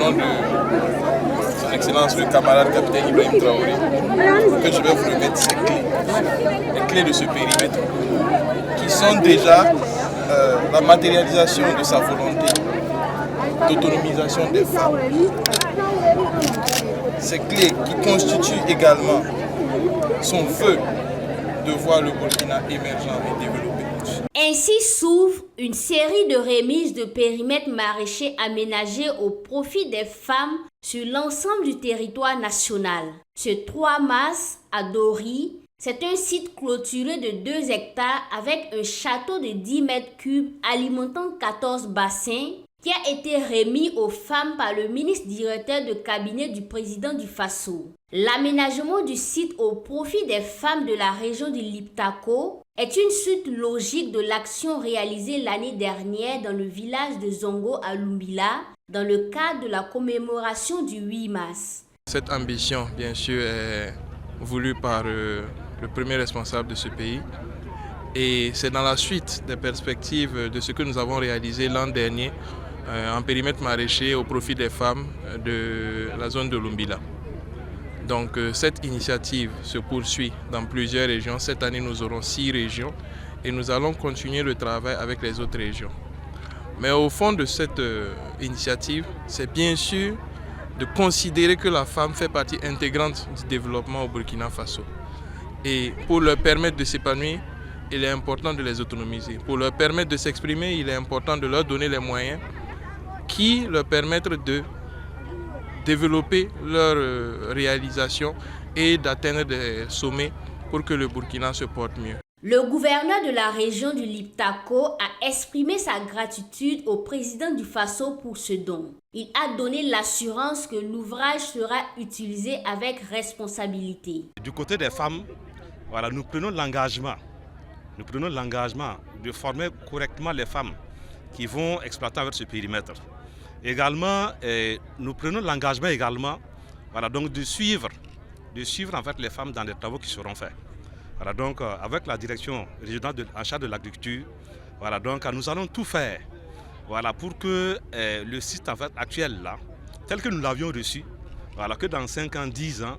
nom de son Excellence le camarade capitaine Ibrahim Traoré, que je vais vous remettre ces clés, les clés de ce périmètre, qui sont déjà la matérialisation de sa volonté d'autonomisation des femmes. Ces clés qui constituent également son vœu de voir le Burkina émergent et développé. Ainsi s'ouvre une série de remises de périmètres maraîchers aménagés au profit des femmes sur l'ensemble du territoire national. Ce 3 mars, à Dori, c'est un site clôturé de 2 hectares avec un château de 10 mètres cubes alimentant 14 bassins qui a été remis aux femmes par le ministre directeur de cabinet du président du Faso. L'aménagement du site au profit des femmes de la région du Liptako est une suite logique de l'action réalisée l'année dernière dans le village de Zongo à Lumbila dans le cadre de la commémoration du 8 mars. Cette ambition, bien sûr, est voulue par le premier responsable de ce pays. Et c'est dans la suite des perspectives de ce que nous avons réalisé l'an dernier en périmètre maraîcher au profit des femmes de la zone de Lumbila. Donc cette initiative se poursuit dans plusieurs régions. Cette année, nous aurons 6 régions et nous allons continuer le travail avec les autres régions. Mais au fond de cette initiative, c'est bien sûr de considérer que la femme fait partie intégrante du développement au Burkina Faso. Et pour leur permettre de s'épanouir, il est important de les autonomiser. Pour leur permettre de s'exprimer, il est important de leur donner les moyens qui leur permettent de développer leur réalisation et d'atteindre des sommets pour que le Burkina se porte mieux. Le gouverneur de la région du Liptako a exprimé sa gratitude au président du Faso pour ce don. Il a donné l'assurance que l'ouvrage sera utilisé avec responsabilité. Du côté des femmes, voilà, nous prenons l'engagement de former correctement les femmes qui vont exploiter avec ce périmètre. Également, nous prenons l'engagement également, voilà, donc de suivre en fait les femmes dans les travaux qui seront faits. Voilà, donc avec la direction régionale en charge de l'agriculture, voilà, donc nous allons tout faire, voilà, pour que le site en fait actuel là, tel que nous l'avions reçu, voilà, que dans 5 ans, 10 ans,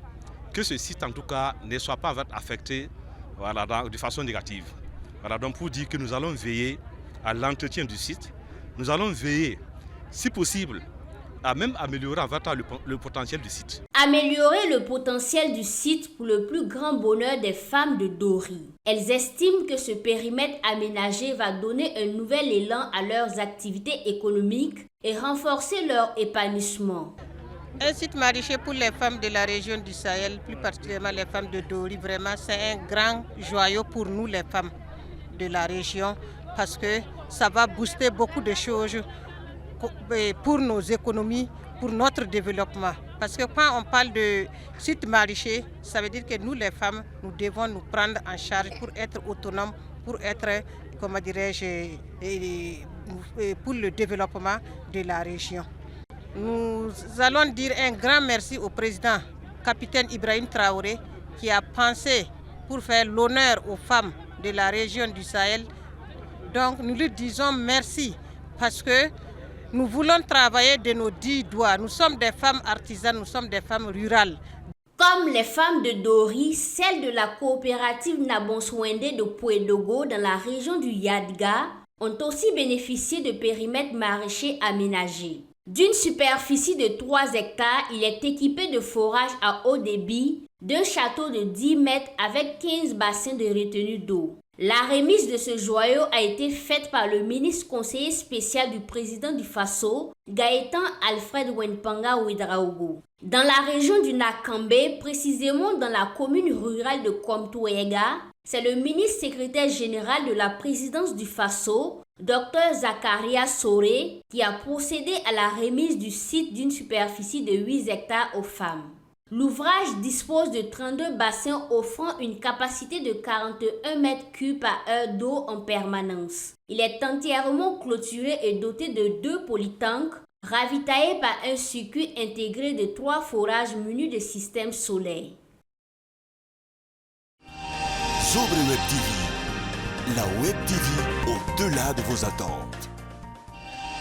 que ce site en tout cas ne soit pas en fait affecté, voilà, de façon négative. Voilà, donc pour dire que nous allons veiller à l'entretien du site, nous allons veiller, si possible, à même améliorer en fait le potentiel du site. Améliorer le potentiel du site pour le plus grand bonheur des femmes de Dori. Elles estiment que ce périmètre aménagé va donner un nouvel élan à leurs activités économiques et renforcer leur épanouissement. Un site maraîcher pour les femmes de la région du Sahel, plus particulièrement les femmes de Dori, vraiment c'est un grand joyau pour nous les femmes de la région parce que ça va booster beaucoup de choses pour nos économies, pour notre développement. Parce que quand on parle de site maraîcher, ça veut dire que nous les femmes, nous devons nous prendre en charge pour être autonomes, pour être, comment dirais-je, pour le développement de la région. Nous allons dire un grand merci au président, capitaine Ibrahim Traoré, qui a pensé pour faire l'honneur aux femmes de la région du Sahel. Donc nous lui disons merci parce que nous voulons travailler de nos 10 doigts. Nous sommes des femmes artisanes, nous sommes des femmes rurales. Comme les femmes de Dori, celles de la coopérative Nabonswende de Pouedogo dans la région du Yadga ont aussi bénéficié de périmètres maraîchers aménagés. D'une superficie de 3 hectares, il est équipé de forages à haut débit, d'un château de 10 mètres avec 15 bassins de retenue d'eau. La remise de ce joyau a été faite par le ministre conseiller spécial du président du Faso, Gaëtan Alfred Wenpanga Ouedraogo. Dans la région du Nakambe, précisément dans la commune rurale de Komtouega, c'est le ministre secrétaire général de la présidence du Faso, Dr Zakaria Soré, qui a procédé à la remise du site d'une superficie de 8 hectares aux femmes. L'ouvrage dispose de 32 bassins offrant une capacité de 41 mètres cubes par heure d'eau en permanence. Il est entièrement clôturé et doté de 2 polytanks, ravitaillés par un circuit intégré de 3 forages munis de systèmes solaires. Sobre Web TV, la Web TV au-delà de vos attentes.